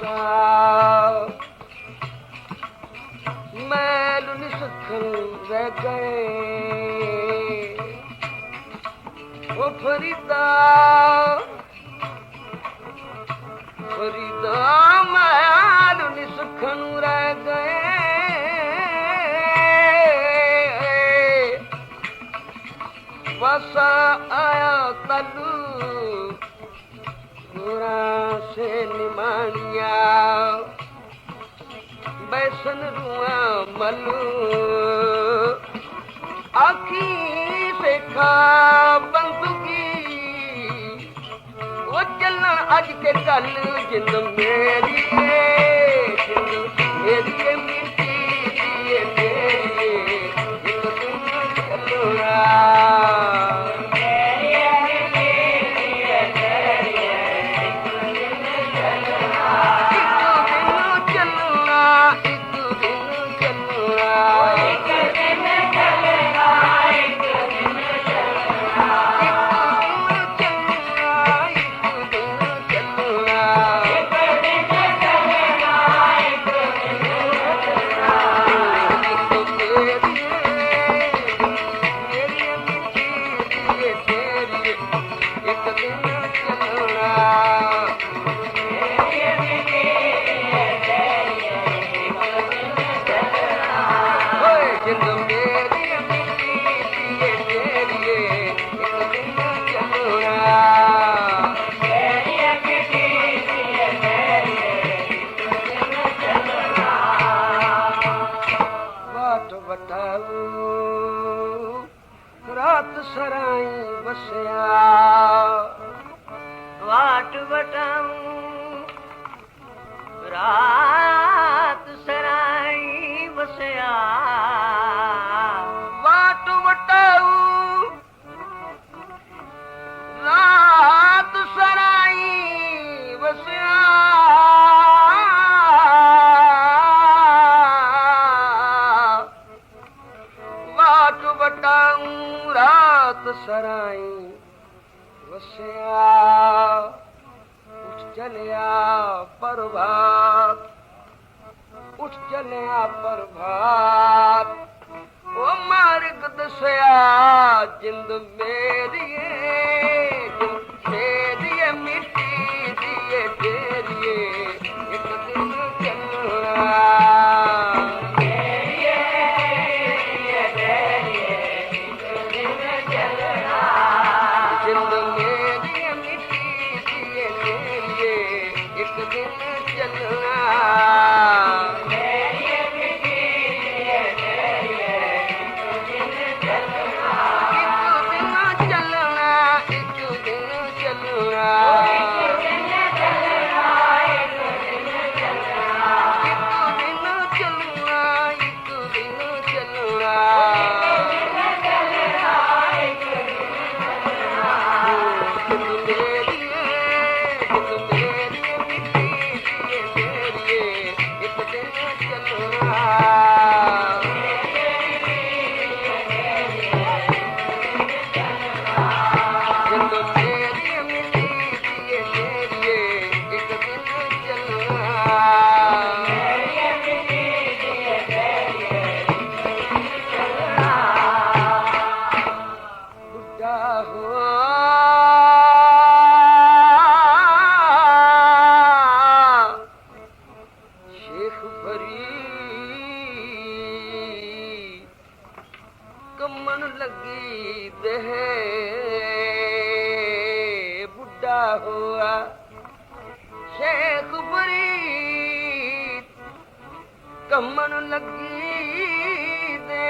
सा मैल निसखन रह गए ओ फरीदा फरीदा मैल निसखन रह गए वसा आया तलू से निमानिया बैसन रुआ मलू आखी से खा बंदगी वो चलना अज के गल जिंद मेरी मिट्टी तेरी एक दिन चलना रात सराई बसया वाट बटाऊं रात सराई बसया वाट बटाऊं रात सराई बसया रात सराई वसया उठ चलिया प्रभात उठ चलिया प्रभात ओ मार्ग दसया जिंद मेरी मिट्टी दिए तेरी एक दिन चलना कमन लगी देह बुढ़ा हुआ शेख फरीद कमन लगी दे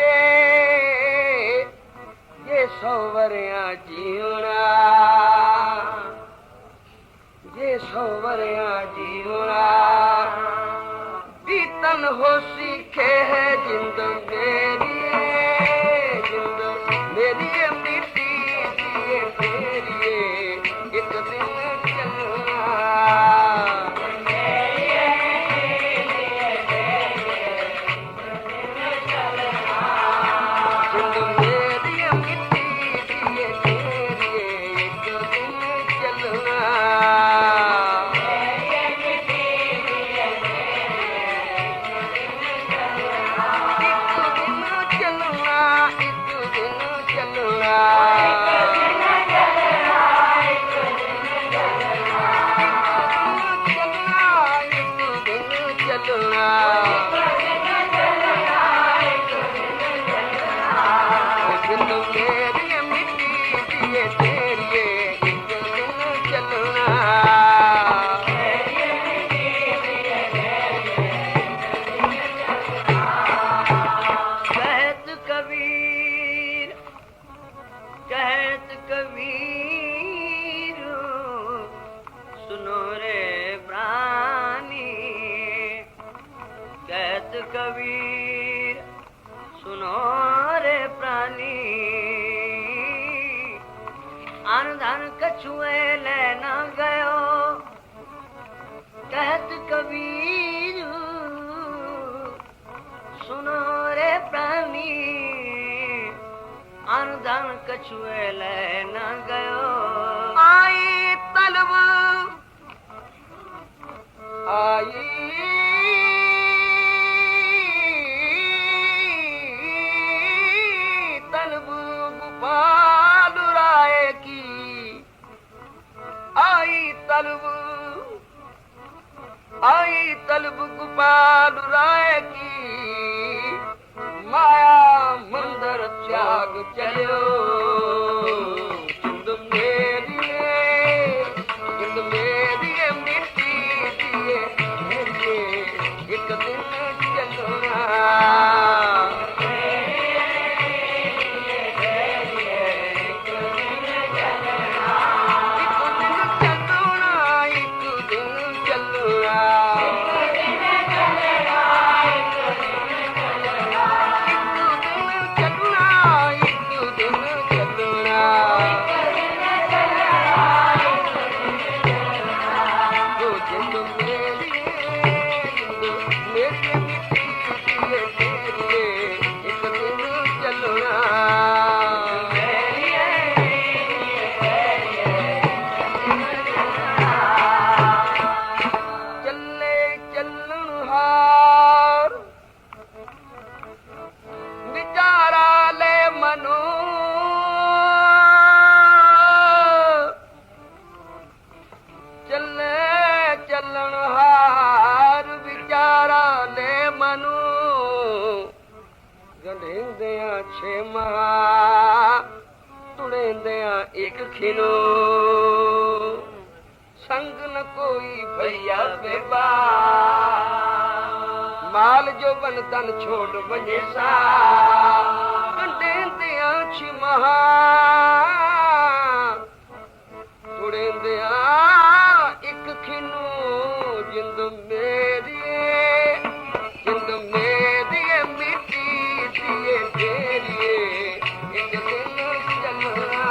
ये सौवरिया जीवना ये सौवरिया जीवना बीतन हो सीखे है जिंद मेरी मेरी मिट्टी दिए तेरी एक दिन चलना सुनो रे प्राणी, कहत कबीर सुनो रे प्राणी, अन धन कछुए ले न गयो, कहत कबीर सुनो रे प्राणी, अन धन कछुए ले न गयो। आई तलब आई तलब गोपाल राय की, आई तलब गोपाल राय की, माया मंदिर त्याग चलो। जिंद मेरी मिट्टी दिए एक दिन चलना, एक खिनो संग न कोई भैया बेबा, माल जो बन तन छोड़ वञे सा, कंडेंदिया छी महा तुड़ेंदिया एक खिनो। जिंद मेरी मिट्टी दिए तेरी एक दिन चलना,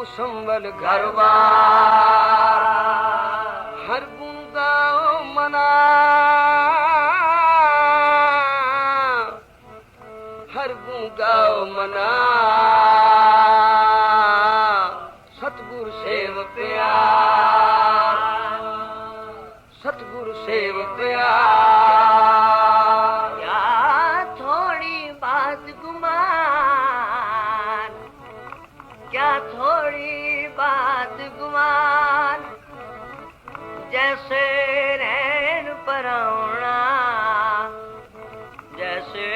संबल घरबार हर गुंगा मना, हर गुंगा मना, सतगुरु सेव प्यार, सतगुरु सेव प्यार, समान जैसे रैन परौना जैसे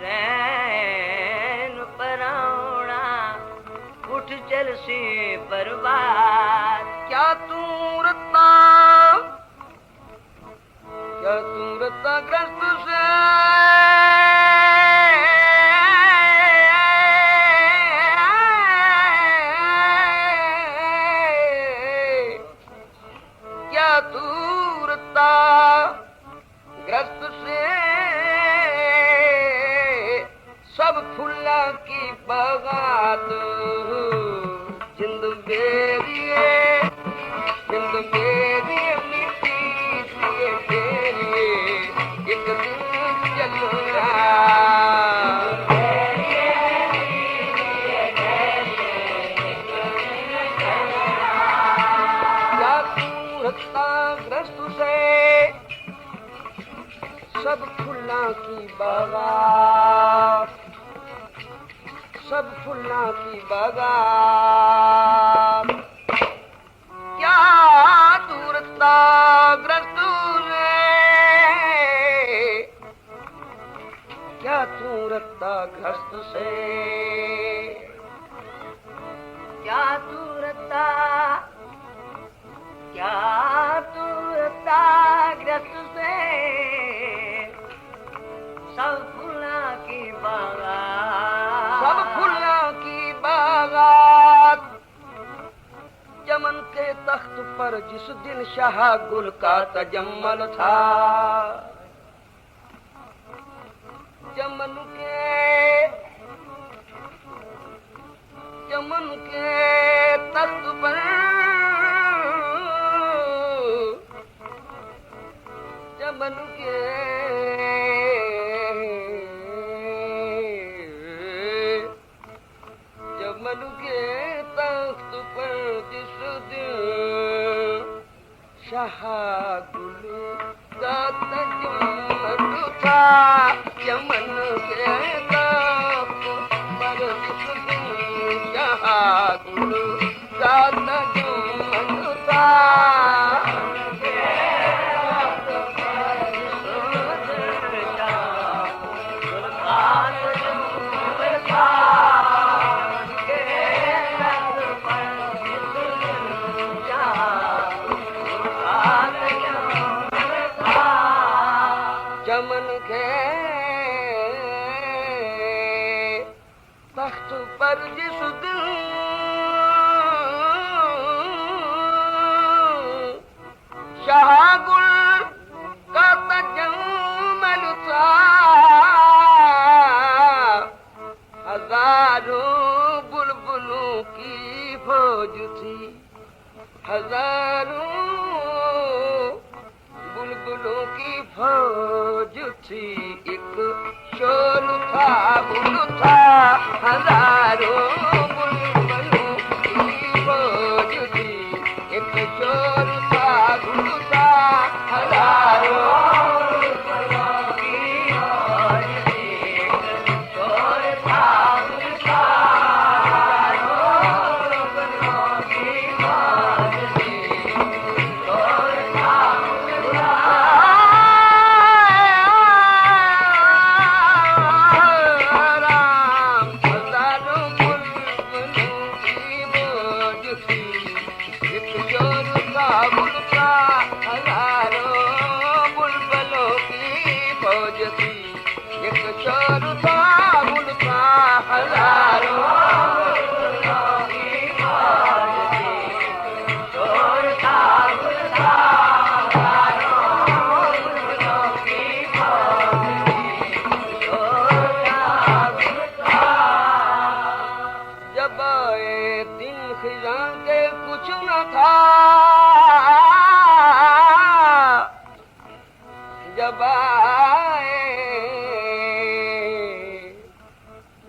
रैन परौना उठ चल से बर्बाद क्या तू रत्ता ग्रस्त से क्या दूरता ग्रस्त से सब फुल्ला की बगात जिंद मेरी मिट्टी दिए तेरे एक दिन चलना क्या दूरता ग्रस्त से सब फुल्ला की बगात सब फुल्ला की बगात क्या दूरता ग्रस्त से क्या दूरता ग्रस्त से क्या दूरता ग्रस्त से सब फुल्ला की बागात चमन के तख्त पर जिस दिन शाह गुल का तजम्मल था चमन के तख्त पर चमन के तख्त पर जिस दिन शाह गुल का तजम्मल था चमन के तख्त पर जिस दिन शाह गुल का तजम्मल था चमन के तख्त पर जिस दिन शाह गुल का तजम्मल था हजारों बुलबुलों की फौज थी हजारों बुलबुलों की फौज थी एक शोर था बुल था हजारों बुलबुलों की फौज थी एक शोर था बुल था हजारों बुलबुलों की फौज थी एक शोर था बुल था हजारों बुलबुलों की फौज थी शोर था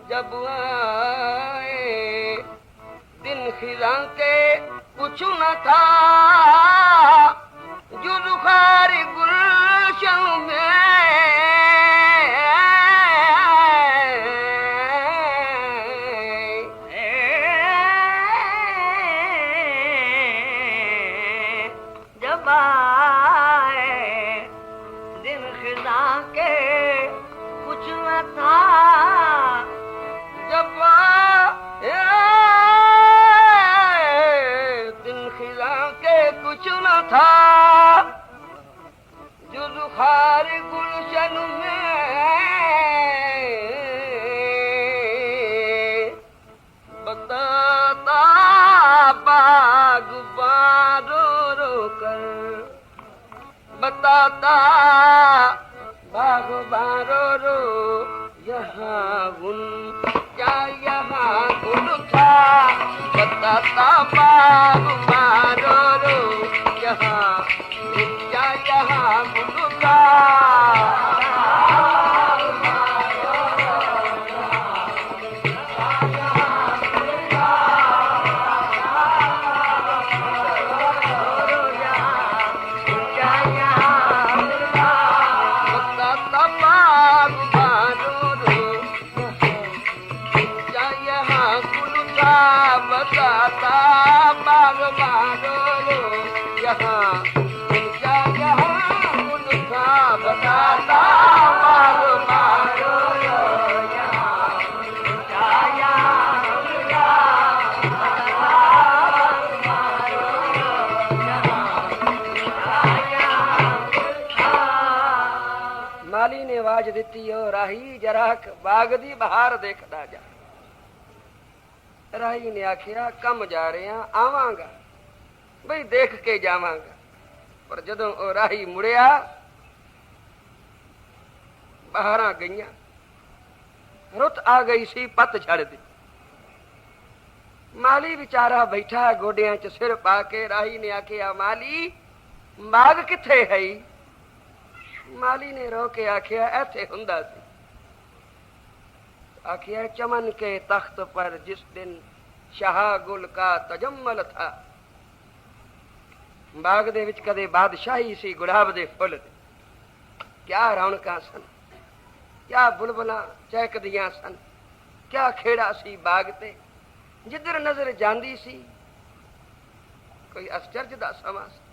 जब आए दिन खिजा के कुछ न था जो रुखार गुलशन में बारो रो यहाँ गुन क्या यहाँ गुन था बताता बाग बारो रो यहाँ क्या यहाँ गुन था माली ने आवाज दी ओ राही जरा बाग दी बहार देखदा जा राही ने आखिया कम जा रहे हैं आवांगा बई देख के जावांगा पर जदों ओ राही मुड़िया बहारा गईया रुत आ गई सी पत छड़ दी माली बेचारा बैठा गोडियां च सिर पा के राही ने आखिया माली बाग किथे है माली ने रो के आखिया ऐथे हुंदा सी आखिया चमन के तख्त पर जिस दिन शाह गुल का तजम्मल था बाग दे विच कदे बादशाही सी गुलाब दे फुल दे क्या रौनकां सन क्या बुलबुलां चहकदियां सन क्या खेड़ा सी बाग ते जिधर नजर जांदी सी कोई आश्चर्य दा समा सी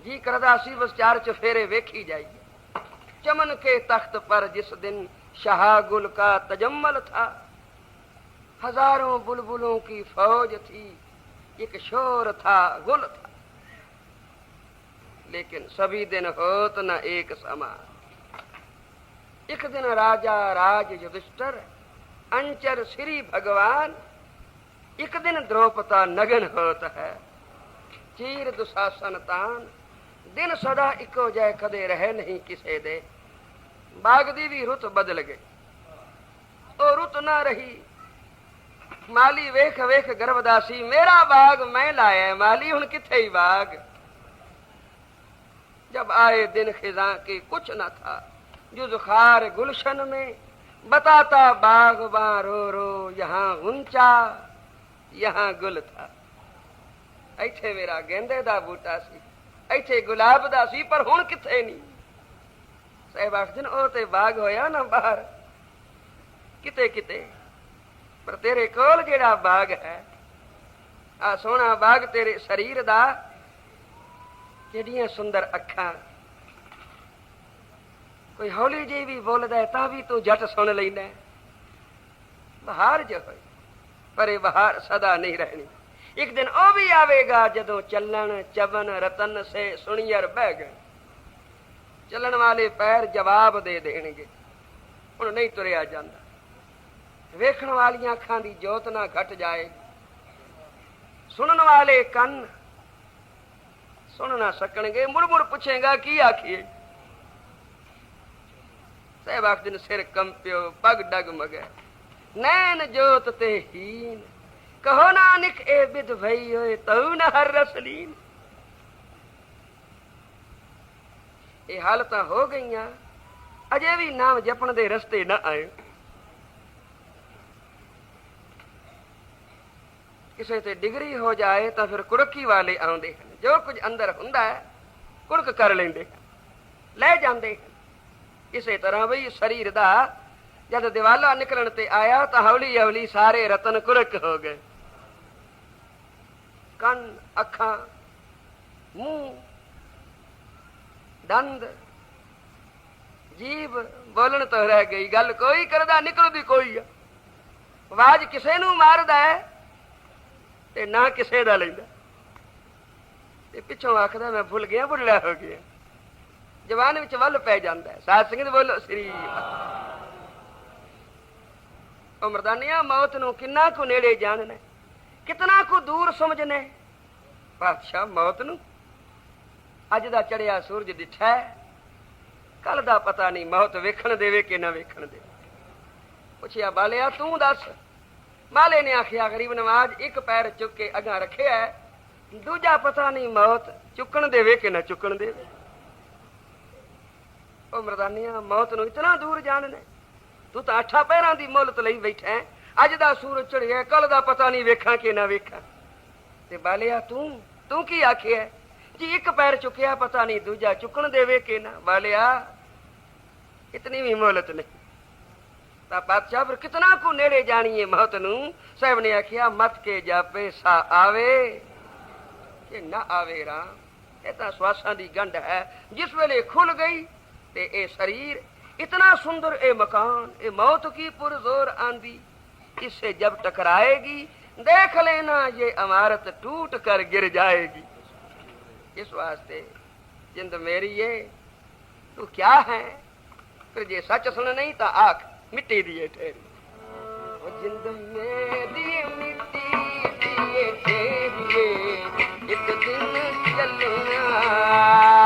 जी करदा सी बस चार चफेरे वेखी जाइए चमन के तख्त पर जिस दिन शाह गुल का तजम्मल था हजारों बुलबुलों की फौज थी एक शोर था गुल था लेकिन सभी दिन होत न एक समान एक दिन राजा राज युधिष्ठिर अंचर श्री भगवान एक दिन द्रौपदा नगन होत है चीर दुशासन तान दिन सदा इको जय कदे रहे नहीं किसे दे बाग दी भी रुत बदल गई ओ रुत ना रही माली वेख वेख गर्भदासी मेरा बाग मैं लाया माली हुन किथे ही बाग जब आए दिन खिजा के कुछ न था जुज़खार गुलशन में बताता बाग रो रो यहाँ ऊंचा यहाँ गुल था ऐथे मेरा गेंदे दा बूटा सी ऐथे गुलाब दा सी पर हुन किथे नहीं साहब आखदे ने ओ ते बाग होया ना बाहर किते किते पर तेरे कोल जेड़ा बाग है आ सोना बाग तेरे शरीर दा जेड़ियां सुंदर अखां कोई हौली जी भी बोलदा है ता भी तू झट सुन लैंदा बहार जो होई पर ये बहार सदा नहीं रहनी एक दिन ओ भी आवेगा जदों चलन चबन रतन से सुनियर बह गए चलन वाले पैर जवाब दे देणगे हुण नहीं तुरिया जांदा वेखण वालियां अखां दी जोत ना घट जाए सुनन वाले कन सुन ना सकणगे मुड़ मुड़ पुछेगा की आखिए साहब आखदिन सिर कंप्यो पग डगमगे नैन जोत ते हीन कहो नानक ए बिद भई होए तऊ न हर रसलीन ये हालतां हो गईयां अजे भी नाम जपण दे रस्ते न आए किसी ते डिग्री हो जाए तो फिर कुड़की वाले आउंदे हैं जो कुछ अंदर हुंदा है कुड़क कर लेंदे ले जांदे इसे तरह बई शरीर दा जद दिवाला निकलण ते आया तो हौली हौली सारे रतन कुड़क हो गए कन अखा मुंह दंद जीभ बोलन तो रह गई गल कोई करदा निकलदी कोई आवाज किसे नू मारदा है ते ना किसे दा लैंदा ते पिछों आखदा मैं भुल गया बुढ़ड़ा हो गया जवान विच वल पै जांदा है साध संगत बोलो श्री ओ मर्दानिया मौत नू किन्ना को नेड़े जानना कितना को दूर समझने बादशाह मौत नू अज दा चढ़िया सूरज दिठा ਕੱਲ ਦਾ ਪਤਾ ਨਹੀਂ ਮੌਤ ਵੇਖਣ ਦੇਵੇ ਕਿ ਨਾ ਵੇਖਣ ਦੇਵੇ। ਪੁੱਛਿਆ ਬਾਲਿਆ ਤੂੰ ਦੱਸ। ਬਾਲੇ ਨੇ ਆਖਿਆ ਗਰੀਬ ਨਵਾਜ਼ ਇੱਕ ਪੈਰ ਚੁੱਕ ਕੇ ਅਗਾਂ ਰੱਖਿਆ, ਦੂਜਾ ਪਤਾ ਨਹੀਂ ਮੌਤ ਚੁੱਕਣ ਦੇਵੇ ਕਿ ਨਾ ਚੁੱਕਣ ਦੇਵੇ। ਉਹ ਮਰਦਾਨੀਆਂ ਮੌਤ ਨੂੰ ਇਤਨਾ ਦੂਰ ਜਾਣਨੇ, ਤੂੰ ਤਾਂ 8 ਪੈਰਾਂ ਦੀ ਮੁੱਲਤ ਲਈ ਬੈਠਾ। ਅੱਜ ਦਾ ਸੂਰਜ ਚੜਿਆ, ਕੱਲ ਦਾ ਪਤਾ ਨਹੀਂ ਵੇਖਾਂ ਕਿ ਨਾ ਵੇਖਾਂ। ਤੇ ਬਾਲਿਆ ਤੂੰ ਕੀ ਆਖਿਆ ਜੀ ਇੱਕ ਪੈਰ ਚੁੱਕਿਆ ਪਤਾ ਨਹੀਂ ਦੂਜਾ ਚੁੱਕਣ ਦੇਵੇ ਕਿ ਨਾ। ਬਾਲਿਆ ਇਤਨੀ ਵੀ ਮੁਹਲਤ ਨਹੀਂ। ਤਾਂ ਬਾਦਸ਼ਾਹ ਫਿਰ ਕਿਤਨਾ ਕੁ ਨੇੜੇ ਜਾਣੀਏ ਮੌਤ ਨੂੰ। ਸਾਹਿਬ ਨੇ ਆਖਿਆ ਮਤ ਕੇ ਜਾਪੇ ਸਾ ਆਵੇ ਕਿ ਨਾ ਆਵੇ ਰਾਮ। ਇਹ ਤਾਂ ਸਵਾਸਾਂ ਦੀ ਗੰਢ ਹੈ, ਜਿਸ ਵੇਲੇ ਖੁੱਲ ਗਈ ਤੇ ਇਹ ਸਰੀਰ इतना सुंदर ए मकान, ए मौत की पुरजोर आंधी, इससे जब टकराएगी देख लेना ये इमारत टूट कर गिर जाएगी। इस वास्ते जिंद मेरी ये तू क्या है, फिर जे सच सुन नहीं तो आख मिट्टी दिए ठहरी। जिंद मेरी मिट्टी दिए ठहरिए, एक दिन चलना